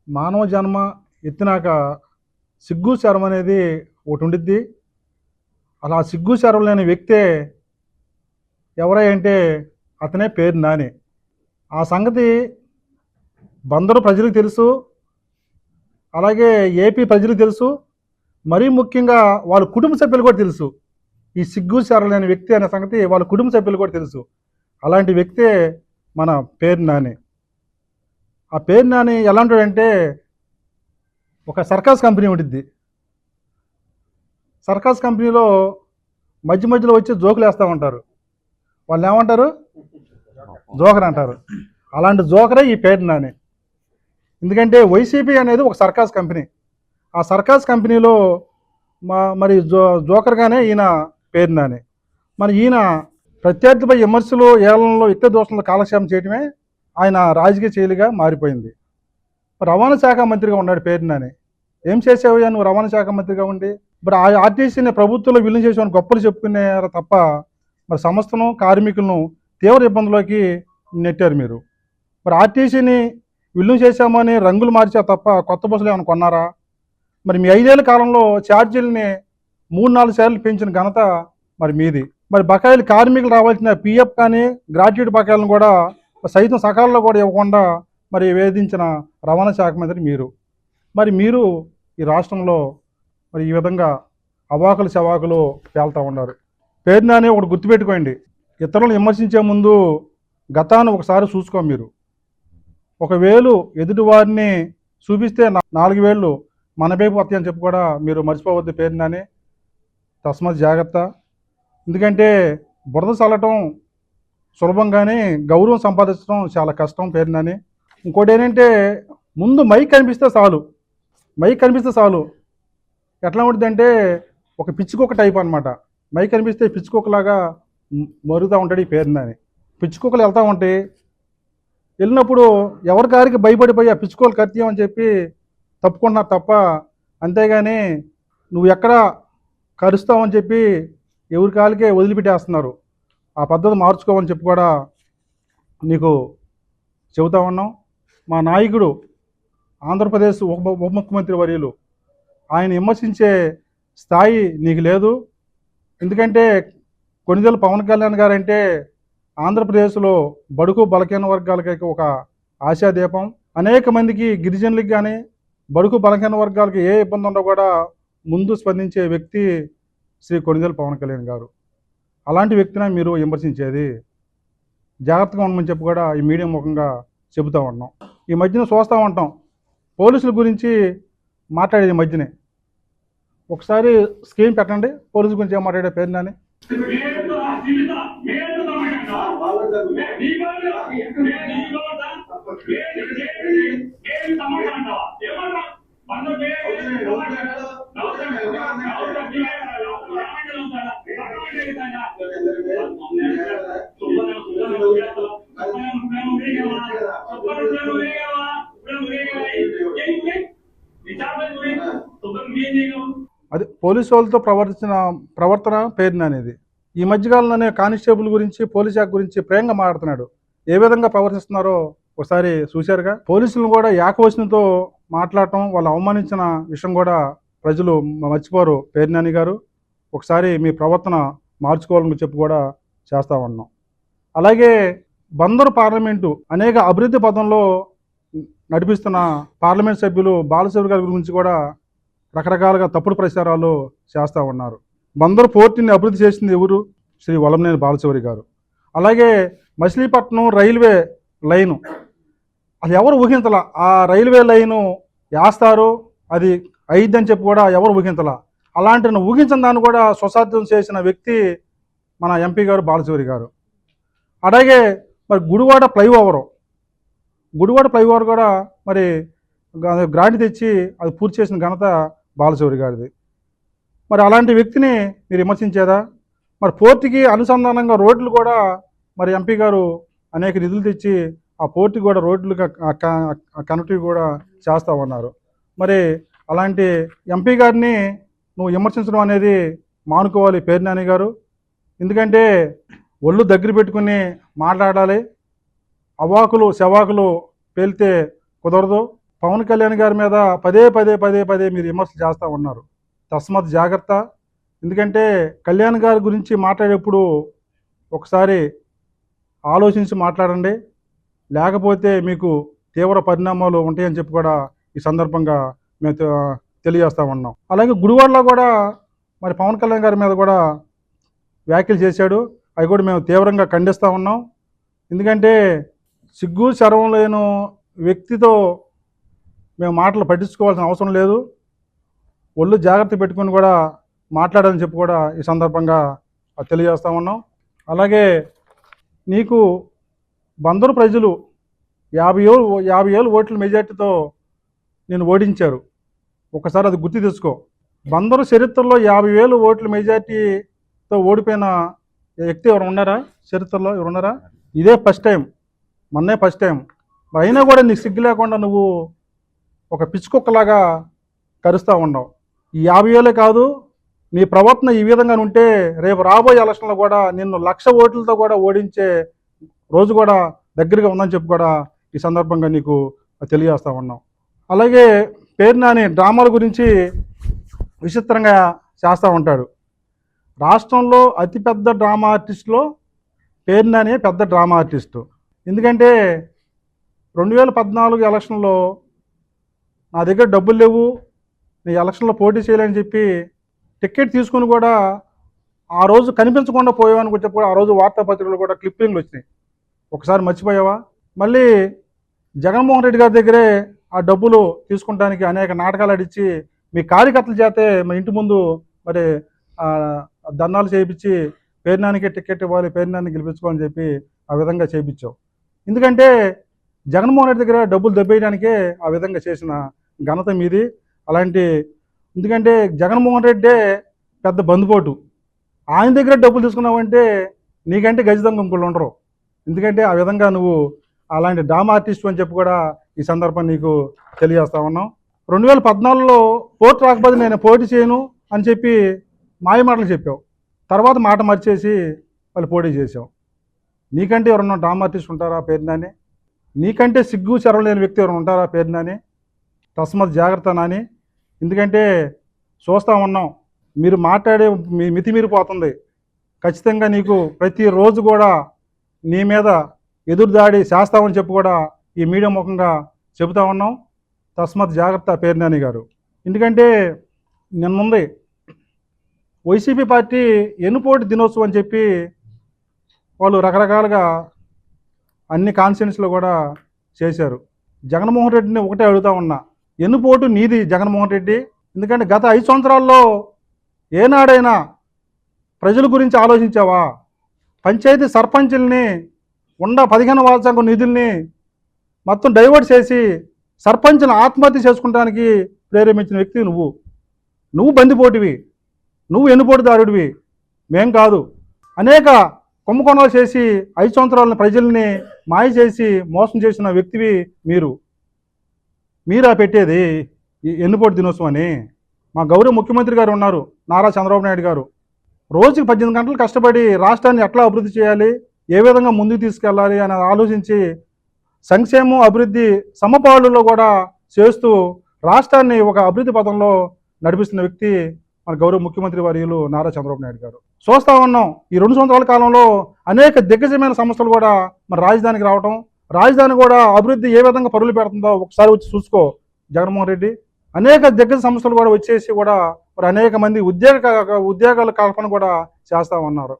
మానవ జన్మ ఎత్తినాక సిగ్గు శరం అనేది ఒకటి ఉండిద్ది. అలా సిగ్గు శరం లేని వ్యక్తే ఎవరై అంటే అతనే పేరు నాని. ఆ సంగతి బందరు ప్రజలకు తెలుసు, అలాగే ఏపీ ప్రజలకు తెలుసు, మరీ ముఖ్యంగా వాళ్ళ కుటుంబ సభ్యులు కూడా తెలుసు. ఈ సిగ్గు శరం లేని వ్యక్తి అనే సంగతి వాళ్ళ కుటుంబ సభ్యులు కూడా తెలుసు. అలాంటి వ్యక్తే మన పేరు నాని. ఆ పేరు నాని ఎలాంటివాడంటే ఒక సర్కస్ కంపెనీ ఉంటుంది. సర్కస్ కంపెనీలో మధ్య మధ్యలో వచ్చి జోకులు వేస్తూ ఉంటారు. వాళ్ళు ఏమంటారు? జోకర్ అంటారు. అలాంటి జోకరే ఈ పేరు నాని. ఎందుకంటే వైసీపీ అనేది ఒక సర్కస్ కంపెనీ. ఆ సర్కస్ కంపెనీలో మరి జోకర్గానే ఈయన పేరు నాని. మరి ఈయన ప్రత్యర్థిపై విమర్శలు, ఏళ్లలో యుక్త దోషంలో కాలక్షేపం చేయడమే ఆయన రాజకీయ శైలిగా మారిపోయింది. రవాణా శాఖ మంత్రిగా ఉన్నాడు పేరు నాని. ఏం చేసావయ్యా నువ్వు రవాణా శాఖ మంత్రిగా ఉండి? మరి ఆ ఆర్టీసీని ప్రభుత్వంలో విలీనం చేసామని గొప్పలు చెప్పుకునేవారు తప్ప మరి సంస్థను, కార్మికులను తీవ్ర ఇబ్బందుల్లోకి నెట్టారు మీరు. మరి ఆర్టీసీని విలీనం చేశామని రంగులు మార్చారు తప్ప కొత్త బస్సులు ఏమైనా కొన్నారా? మరి మీ 5 ఏళ్ల కాలంలో ఛార్జీలని 3-4 సార్లు పెంచిన ఘనత మరి మీది. మరి బకాయిలు కార్మికులు రావాల్సిన పిఎఫ్ కానీ గ్రాట్యుటీ బకాయిలను కూడా సైతం సకాలంలో కూడా ఇవ్వకుండా మరి వేధించిన రవాణా శాఖ మంత్రి మీరు. మరి మీరు ఈ రాష్ట్రంలో మరి ఈ విధంగా అవాకులు చవాకులు పేలుతూ ఉన్నారు. పేరు నాని ఒకటి గుర్తుపెట్టుకోండి, ఇతరులను విమర్శించే ముందు గతాన్ని ఒకసారి చూసుకో. మీరు ఒక వేలు ఎదుటి వారిని చూపిస్తే 4 వేళ్ళు మన వైపు వస్తాయని చెప్పి కూడా మీరు మర్చిపోవద్దు పేరు నాని. తస్మాత్ జాగ్రత్త. ఎందుకంటే బురద చల్లటం సులభంగానే గౌరవం సంపాదించడం చాలా కష్టం పేరు నాని. ఇంకోటి ఏంటంటే ముందు మైక్ కనిపిస్తే చాలు. ఎట్లా ఉంటుందంటే ఒక పిచ్చికొక్క టైప్ అనమాట. మైక్ కనిపిస్తే పిచ్చికొక్కలాగా మరుగుతూ ఉంటాడు ఈ పేరు నాని. పిచ్చికొక్కలు వెళ్తూ ఉంటాయి. వెళ్ళినప్పుడు ఎవరి కారికి భయపడిపోయి ఆ పిచ్చుకోలు కత్తియమని చెప్పి తప్పుకుంటున్నారు తప్ప, అంతేగాని నువ్వు ఎక్కడ కరుస్తావని చెప్పి ఎవరి కాలికే వదిలిపెట్టేస్తున్నారు. ఆ పద్ధతి మార్చుకోమని చెప్పి కూడా నీకు చెబుతా ఉన్నాం. మా నాయకుడు ఆంధ్రప్రదేశ్ ఉప ముఖ్యమంత్రి వర్యులు ఆయన విమర్శించే స్థాయి నీకు లేదు. ఎందుకంటే కొణిదెల పవన్ కళ్యాణ్ గారంటే ఆంధ్రప్రదేశ్లో బడుగు బలహీన వర్గాలకి ఒక ఆశాదీపం. అనేక మందికి గిరిజనులకి కానీ బడుగు బలహీన వర్గాలకి ఏ ఇబ్బంది ఉన్నా కూడా ముందు స్పందించే వ్యక్తి శ్రీ కొణిదెల పవన్ కళ్యాణ్ గారు. అలాంటి వ్యక్తిని మీరు విమర్శించేది. జాగ్రత్తగా ఉండమని చెప్పి కూడా ఈ మీడియా ముఖంగా చెబుతూ ఉన్నాం. ఈ మధ్యన చూస్తూ ఉంటాం పోలీసుల గురించి మాట్లాడేది. మధ్యనే ఒకసారి స్క్రీన్ పెట్టండి, పోలీసుల గురించి ఏం మాట్లాడే పేరు నాని. అది పోలీసు వాళ్ళతో ప్రవర్తన పేరు అనేది. ఈ మధ్యకాలంలోనే కానిస్టేబుల్ గురించి, పోలీస్ శాఖ గురించి ప్రేమగా మాట్లాడుతున్నాడు. ఏ విధంగా ప్రవర్తిస్తున్నారో ఒకసారి చూశారుగా. పోలీసులను కూడా ఏకవచనంతో మాట్లాడటం, వాళ్ళు అవమానించిన విషయం కూడా ప్రజలు మర్చిపోరు పేరు నాని గారు. ఒకసారి మీ ప్రవర్తన మార్చుకోవాలని చెప్పి కూడా చేస్తూ ఉన్నాం. అలాగే బందరు పార్లమెంటు అనేక అభివృద్ధి పథంలో నడిపిస్తున్న పార్లమెంట్ సభ్యులు బాలశౌరి గారి గురించి కూడా రకరకాలుగా తప్పుడు ప్రచారాలు చేస్తూ ఉన్నారు. బందరు పోర్టుని అభివృద్ధి చేసింది ఎవరు? శ్రీ వల్లభనేని బాలశౌరి గారు. అలాగే మచిలీపట్నం రైల్వే లైను అది ఎవరు ఊహించలా. ఆ రైల్వే లైను వేస్తారు, అది అయిద్దని చెప్పి కూడా ఎవరు ఊహించలా. అలాంటి ఊహించిన దాన్ని కూడా స్వసాధ్యం చేసిన వ్యక్తి మన ఎంపీ గారు బాలశౌరి గారు. అలాగే మరి గుడివాడ ఫ్లైఓవర్ కూడా మరి గ్రాంట్ తెచ్చి అది పూర్తి చేసిన ఘనత బాలశౌరి గారిది. మరి అలాంటి వ్యక్తిని మీరు విమర్శించేదా? మరి పోర్టుకి అనుసంధానంగా రోడ్లు కూడా మరి ఎంపీ గారు అనేక నిధులు తెచ్చి ఆ పోర్టుకి కూడా రోడ్లు కనెక్టివ్ కూడా చేస్తూ ఉన్నారు. మరి అలాంటి ఎంపీ గారిని నువ్వు విమర్శించడం అనేది మానుకోవాలి పేరు నాని గారు. ఎందుకంటే ఒళ్ళు దగ్గర పెట్టుకుని మాట్లాడాలి. అవాకులు శవాకులు పేలితే కుదరదు. పవన్ కళ్యాణ్ గారి మీద పదే పదే పదే పదే మీరు విమర్శలు చేస్తూ ఉన్నారు. తస్మాత్ జాగ్రత్త. ఎందుకంటే కళ్యాణ్ గారి గురించి మాట్లాడేప్పుడు ఒకసారి ఆలోచించి మాట్లాడండి. లేకపోతే మీకు తీవ్ర పరిణామాలు ఉంటాయని చెప్పి కూడా ఈ సందర్భంగా మేము తెలియజేస్తూ ఉన్నాం. అలాగే గుడివాడలో కూడా మరి పవన్ కళ్యాణ్ గారి మీద కూడా వ్యాఖ్యలు చేశాడు. అవి కూడా మేము తీవ్రంగా ఖండిస్తూ ఉన్నాం. ఎందుకంటే సిగ్గు శరం లేని వ్యక్తితో మేము మాటలు పట్టించుకోవాల్సిన అవసరం లేదు. ఒళ్ళు జాగ్రత్త పెట్టుకుని కూడా మాట్లాడాలని చెప్పి కూడా ఈ సందర్భంగా తెలియజేస్తూ ఉన్నాం. అలాగే నీకు బందరు ప్రజలు 50 ఏళ్ళు ఓట్ల మెజార్టీతో నేను ఓడించారు. ఒకసారి అది గుర్తు తెచ్చుకో. బందరు చరిత్రలో 50,000 ఓట్ల మెజార్టీతో ఓడిపోయిన వ్యక్తి ఎవరు ఉన్నారా? చరిత్రలో ఎవరు ఉన్నారా? ఇదే ఫస్ట్ టైం, మొన్నే ఫస్ట్ టైం. అయినా కూడా నీకు సిగ్గు లేకుండా నువ్వు ఒక పిచ్చుకుక్కలాగా కరుస్తూ ఉన్నావు. ఈ 50,000 కాదు, నీ ప్రవర్తన ఈ విధంగా ఉంటే రేపు రాబోయే ఎలక్షన్లో కూడా నిన్ను 1,00,000 ఓట్లతో కూడా ఓడించే రోజు కూడా దగ్గరగా ఉందని చెప్పి కూడా ఈ సందర్భంగా నీకు తెలియజేస్తూ ఉన్నాం. అలాగే పేరు నాని డ్రామాల గురించి విచిత్రంగా చేస్తూ ఉంటాడు. రాష్ట్రంలో అతిపెద్ద డ్రామా ఆర్టిస్టులో పేరు నాని పెద్ద డ్రామా ఆర్టిస్టు. ఎందుకంటే 2014 ఎలక్షన్లో నా దగ్గర డబ్బులు లేవు, నీ ఎలక్షన్లో పోటీ చేయాలని చెప్పి టికెట్ తీసుకుని కూడా ఆ రోజు కనిపించకుండా పోయావని చెప్పి కూడా ఆ రోజు వార్తాపత్రికలు కూడా క్లిప్పింగ్లు వచ్చినాయి. ఒకసారి మర్చిపోయావా? మళ్ళీ జగన్మోహన్ రెడ్డి గారి దగ్గరే ఆ డబ్బులు తీసుకుంటానికి అనేక నాటకాలు ఆడిచ్చి మీ కార్యకర్తల చేతే మా ఇంటి ముందు మరి ధర్నాలు చేయించి పేర్నానికే టికెట్ ఇవ్వాలి, పేర్నాన్ని గెలిపించుకోవాలని చెప్పి ఆ విధంగా చేయించావు. ఎందుకంటే జగన్మోహన్ రెడ్డి దగ్గర డబ్బులు దెబ్బేయడానికే ఆ విధంగా చేసిన ఘనత మీది. ఎందుకంటే జగన్మోహన్ రెడ్డే పెద్ద బందుపోటు. ఆయన దగ్గర డబ్బులు తీసుకున్నావంటే నీకంటే గజదొంగ ఇంకోళ్ళు ఉండరు. ఎందుకంటే ఆ విధంగా నువ్వు అలాంటి డ్రామా ఆర్టిస్ట్ అని చెప్పి కూడా ఈ సందర్భం నీకు తెలియజేస్తా ఉన్నాం. 2014లో పోటీ రాకపోతే నేను పోటీ చేయను అని చెప్పి మాయమాటలు చెప్పావు. తర్వాత మాట మర్చేసి వాళ్ళు పోటీ చేసావు. నీకంటే ఎవరన్నా డ్రామా ఆర్టిస్ట్ ఉంటారా పేరు నాని? నీకంటే సిగ్గు శరం లేని వ్యక్తి ఎవరైనా ఉంటారా పేరు నాని? తస్మత్ జాగ్రత్త నాని. ఎందుకంటే చూస్తూ ఉన్నాం, మీరు మాట్లాడే మీ మితిమీరిపోతుంది. ఖచ్చితంగా నీకు ప్రతిరోజు కూడా నీ మీద ఎదురుదాడి చేస్తామని చెప్పి కూడా ఈ మీడియా ముఖంగా చెబుతా ఉన్నాం. తస్మత్ జాగ్రత్త పేరు నాని గారు. ఎందుకంటే నిన్నుంది వైసీపీ పార్టీ ఎన్నుపోటు దినోత్సవం అని చెప్పి వాళ్ళు రకరకాలుగా అన్ని కాన్స్టిట్యున్సీలో కూడా చేశారు. జగన్మోహన్ రెడ్డిని ఒకటే అడుగుతా ఉన్నా, ఎన్నుపోటు నీది జగన్మోహన్ రెడ్డి. ఎందుకంటే గత 5 సంవత్సరాల్లో ఏనాడైనా ప్రజల గురించి ఆలోచించావా? పంచాయతీ సర్పంచుల్ని 15 వార్షిక నిధుల్ని మొత్తం డైవర్ట్ చేసి సర్పంచ్ని ఆత్మహత్య చేసుకుంటానికి ప్రేరేపించిన వ్యక్తి నువ్వు బందిపోటివి, నువ్వు ఎన్నుపోటుదారుడివి, మేం కాదు. అనేక కుంభకోణాలు చేసి 5 సంవత్సరాల ప్రజల్ని మాయ చేసి మోసం చేసిన వ్యక్తివి మీరా పెట్టేది ఎన్నుపోటు దినోత్సవం అని. మా గౌరవ ముఖ్యమంత్రి గారు ఉన్నారు, నారా చంద్రబాబు నాయుడు గారు. రోజుకి 18 గంటలు కష్టపడి రాష్ట్రాన్ని ఎట్లా అభివృద్ధి చేయాలి, ఏ విధంగా ముందుకు తీసుకెళ్ళాలి అని ఆలోచించి సంక్షేమం అభివృద్ధి సమపాళ్ళలో కూడా చేస్తూ రాష్ట్రాన్ని ఒక అభివృద్ధి పథంలో నడిపిస్తున్న వ్యక్తి మన గౌరవ ముఖ్యమంత్రి వర్యులు నారా చంద్రబాబు నాయుడు గారు. చూస్తూ ఉన్నాం, ఈ 2 సంవత్సరాల కాలంలో అనేక దిగ్గజమైన సంస్థలు కూడా మన రాజధానికి రావటం, రాజధాని కూడా అభివృద్ధి ఏ విధంగా పరుగులు పెడుతుందో ఒకసారి వచ్చి చూసుకో జగన్మోహన్ రెడ్డి. అనేక దిగ్గజ సంస్థలు కూడా వచ్చేసి కూడా మరి అనేక మంది ఉద్యోగాల కల్పన కూడా చేస్తూ ఉన్నారు.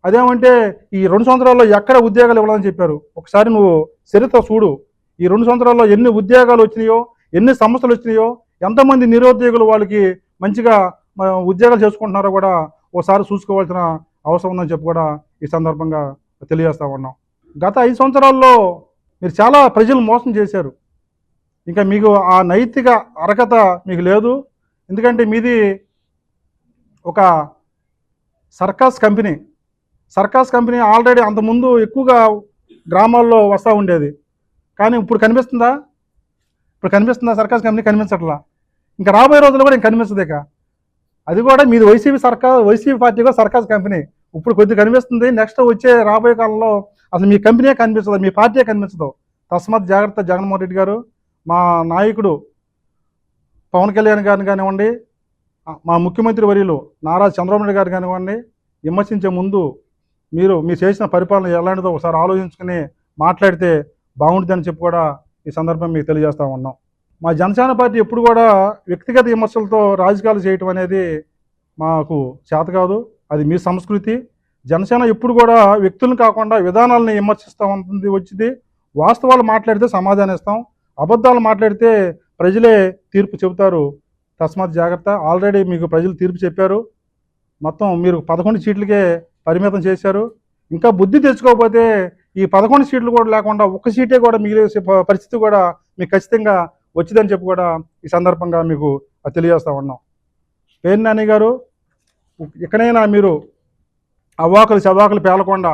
అదేమంటే ఈ 2 సంవత్సరాల్లో ఎక్కడ ఉద్యోగాలు ఇవ్వాలని చెప్పారు? ఒకసారి నువ్వు చరిత్ర చూడు. ఈ 2 సంవత్సరాల్లో ఎన్ని ఉద్యోగాలు వచ్చినాయో, ఎన్ని సంస్థలు వచ్చినాయో, ఎంతమంది నిరుద్యోగులు వాళ్ళకి మంచిగా ఉద్యోగాలు చేసుకుంటున్నారో కూడా ఒకసారి చూసుకోవాల్సిన అవసరం ఉందని చెప్పి కూడా ఈ సందర్భంగా తెలియజేస్తూ ఉన్నాం. గత 5 సంవత్సరాల్లో మీరు చాలా ప్రజలు మోసం చేశారు. ఇంకా మీకు ఆ నైతిక అర్హత మీకు లేదు. ఎందుకంటే మీది ఒక సర్కాస్ కంపెనీ ఆల్రెడీ అంతకుముందు ఎక్కువగా గ్రామాల్లో వస్తూ ఉండేది. కానీ ఇప్పుడు కనిపిస్తుందా? సర్కాస్ కంపెనీ కనిపించట్లా. ఇంకా రాబోయే రోజుల్లో కూడా ఇంక కనిపిస్తుంది. ఇక అది కూడా మీది వైసీపీ పార్టీ కూడా సర్కాస్ కంపెనీ ఇప్పుడు కొద్దిగా కనిపిస్తుంది. నెక్స్ట్ వచ్చే రాబోయే కాలంలో అసలు మీ కంపెనీ కనిపించదు, మీ పార్టీ కనిపించదు. తస్మాత్ జాగ్రత్త జగన్మోహన్ రెడ్డి గారు. మా నాయకుడు పవన్ కళ్యాణ్ గారిని కానివ్వండి, మా ముఖ్యమంత్రి వర్యులు నారా చంద్రబాబు నాయుడు గారు కానివ్వండి, విమర్శించే ముందు మీరు చేసిన పరిపాలన ఎలాంటిదో ఒకసారి ఆలోచించుకుని మాట్లాడితే బాగుంటుందని చెప్పి కూడా ఈ సందర్భం మీకు తెలియజేస్తూ ఉన్నాం. మా జనసేన పార్టీ ఎప్పుడు కూడా వ్యక్తిగత విమర్శలతో రాజకీయాలు చేయటం అనేది మాకు చేత కాదు. అది మీ సంస్కృతి. జనసేన ఎప్పుడు కూడా వ్యక్తులను కాకుండా విధానాలను విమర్శిస్తూ ఉంటుంది వచ్చింది. వాస్తవాలు మాట్లాడితే సమాధానం ఇస్తాం, అబద్ధాలు మాట్లాడితే ప్రజలే తీర్పు చెబుతారు. తస్మాత్ జాగ్రత్త. ఆల్రెడీ మీకు ప్రజలు తీర్పు చెప్పారు. మొత్తం మీరు 11 సీట్లకే పరిమితం చేశారు. ఇంకా బుద్ధి తెచ్చుకోకపోతే ఈ 11 సీట్లు కూడా లేకుండా ఒక్క సీటే కూడా మిగిలే పరిస్థితి కూడా మీకు ఖచ్చితంగా వచ్చిందని చెప్పి కూడా ఈ సందర్భంగా మీకు తెలియజేస్తూ ఉన్నాం. పేర్ని నాని గారు, ఎక్కడైనా మీరు అవాకులు చవాకులు పేలకుండా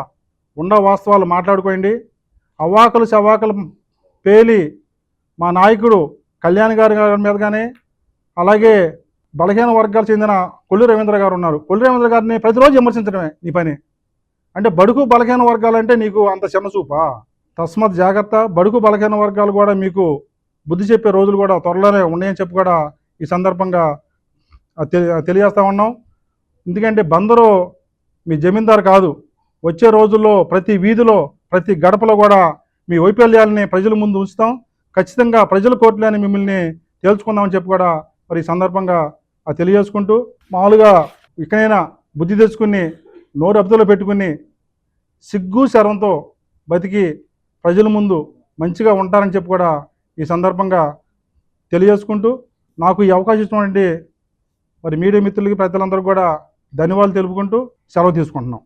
వాస్తవాలు మాట్లాడుకోండి. అవాకులు చవాకులు పేలి మా నాయకుడు కళ్యాణ్ గారి మీద కానీ, అలాగే బలహీన వర్గాలు చెందిన కొల్లు రవీంద్ర గారు ఉన్నారు. కొల్లు రవీంద్ర గారిని ప్రతిరోజు విమర్శించడమే నీ పని. అంటే బడుగు బలహీన వర్గాలంటే నీకు అంత చిన్నచూపా? తస్మత్ జాగ్రత్త. బడుగు బలహీన వర్గాలు కూడా మీకు బుద్ధి చెప్పే రోజులు కూడా త్వరలోనే ఉన్నాయని చెప్పి కూడా ఈ సందర్భంగా తెలియజేస్తూ ఉన్నాం. ఎందుకంటే బందరు మీ జమీందారు కాదు. వచ్చే రోజుల్లో ప్రతి వీధిలో ప్రతి గడపలో కూడా మీ వైఫల్యాలని ప్రజల ముందు ఉంచుతాం. ఖచ్చితంగా ప్రజల కోర్టులోని మిమ్మల్ని తేల్చుకుందామని చెప్పి కూడా మరి ఈ సందర్భంగా తెలియజేసుకుంటూ, మామూలుగా ఇకనైనా బుద్ధి తెచ్చుకుని నోరు అబ్దులో పెట్టుకుని సిగ్గు శరంతో బతికి ప్రజల ముందు మంచిగా ఉంటారని చెప్పి కూడా ఈ సందర్భంగా తెలియజేసుకుంటూ, నాకు ఈ అవకాశం ఇచ్చినటువంటి మరి మీడియా మిత్రులకి ప్రజలందరూ కూడా ధన్యవాదాలు తెలుపుకుంటూ సెలవు తీసుకుంటున్నాం.